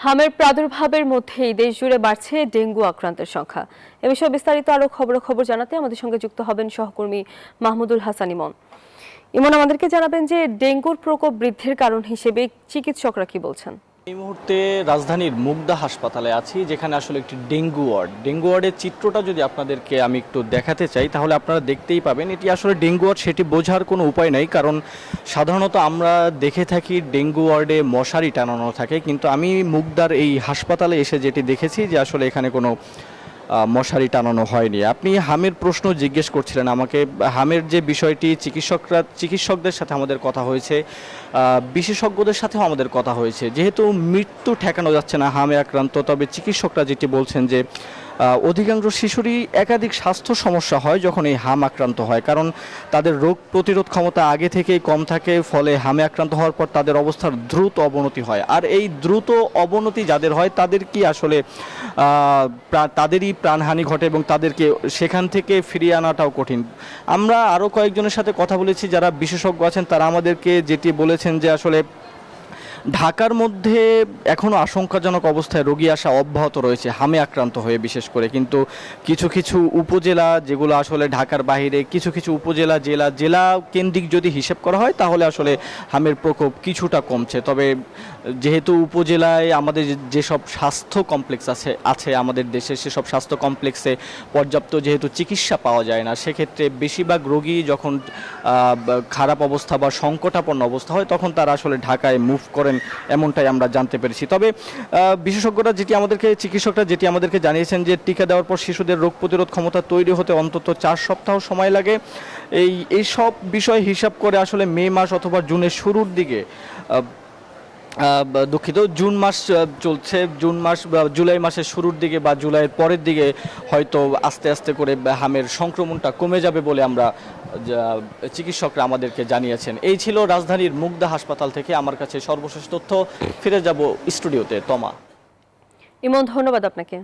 হামের প্রাদুর্ভাবের মধ্যেই দেশজুড়ে বাড়ছে ডেঙ্গু আক্রান্তের সংখ্যা। এ বিষয়ে বিস্তারিত আরো খবর জানাতে আমাদের সঙ্গে যুক্ত হবেন সহকর্মী মাহমুদুল হাসান ইমন। ইমন, আমাদেরকে জানাবেন যে ডেঙ্গুর প্রকোপ বৃদ্ধির কারণ হিসেবে চিকিৎসকরা কি বলছেন? এই মুহূর্তে রাজধানীর মুগদা হাসপাতালে আছি, যেখানে আসলে একটি ডেঙ্গু ওয়ার্ডের চিত্রটা যদি আপনাদেরকে আমি একটু দেখাতে চাই তাহলে আপনারা দেখতেই পাবেন এটি আসলে ডেঙ্গু ওয়ার্ড। সেটি বোঝার কোনো উপায় নেই, কারণ সাধারণত আমরা দেখে থাকি ডেঙ্গু ওয়ার্ডে মশারি টানানো থাকে, কিন্তু আমি মুগদার এই হাসপাতালে এসে যেটি দেখেছি যে আসলে এখানে কোনো মশারি টানানো হয়নি। আপনি হামের প্রশ্ন জিজ্ঞেস করছিলেন আমাকে। হামের যে বিষয়টি চিকিৎসকদের সাথে আমাদের কথা হয়েছে, বিশেষজ্ঞদের সাথেও আমাদের কথা হয়েছে। যেহেতু মৃত্যু ঠেকানো যাচ্ছে না হামে আক্রান্ত, তবে চিকিৎসকরা যেটি বলছেন যে অধিকাংশ শিশুরই একাধিক স্বাস্থ্য সমস্যা হয় যখন এই হাম আক্রান্ত হয়, কারণ তাদের রোগ প্রতিরোধ ক্ষমতা আগে থেকেই কম থাকে, ফলে হামে আক্রান্ত হওয়ার পর তাদের অবস্থার দ্রুত অবনতি হয়। আর এই দ্রুত অবনতি যাদের হয় তাদের কি আসলে তাদেরই প্রাণহানি ঘটে এবং তাদেরকে সেখান থেকে ফিরিয়ে আনাটাও কঠিন। আমরা আরও কয়েকজনের সাথে কথা বলেছি যারা বিশেষজ্ঞ আছেন, তারা আমাদেরকে যেটি বলেছেন যে আসলে ঢাকার মধ্যে এখনও আশঙ্কাজনক অবস্থায় রোগী আসা অব্যাহত রয়েছে হামে আক্রান্ত হয়ে, বিশেষ করে। কিন্তু কিছু কিছু উপজেলা, যেগুলো আসলে ঢাকার বাইরে, কিছু কিছু উপজেলা জেলা কেন্দ্রিক যদি হিসেব করা হয় তাহলে আসলে হামের প্রকোপ কিছুটা কমছে। তবে যেহেতু উপজেলায় আমাদের যেসব স্বাস্থ্য কমপ্লেক্স আছে আমাদের দেশে, সেসব স্বাস্থ্য কমপ্লেক্সে পর্যাপ্ত যেহেতু চিকিৎসা পাওয়া যায় না, সেক্ষেত্রে বেশিরভাগ রোগী যখন খারাপ অবস্থা বা সংকটাপন্ন অবস্থা হয় তখন তারা আসলে ঢাকায় মুভ করেন, এমনটাই আমরা জানতে পেরেছি। তবে চিকিৎসকরা যেটি আমাদেরকে জানিয়েছেন যে টিকা দেওয়ার পর শিশুদের রোগ প্রতিরোধ ক্ষমতা তৈরি হতে অন্তত 4 সপ্তাহ সময় লাগে। এই সব বিষয় হিসাব করে আসলে মে মাস অথবা জুনের শুরুর দিকে, জুন মাস চলছে, জুলাই মাসের শুরুর দিকে বা জুলাইয়ের পরের দিকে হয়তো আস্তে আস্তে করে হামের সংক্রমণটা কমে যাবে বলে আমরা চিকিৎসকরা আমাদেরকে জানিয়েছেন। এই ছিল রাজধানীর মুগদা হাসপাতাল থেকে আমার কাছে সর্বশেষ তথ্য। ফিরে যাব স্টুডিওতে। তমা। ইমন, ধন্যবাদ আপনাকে।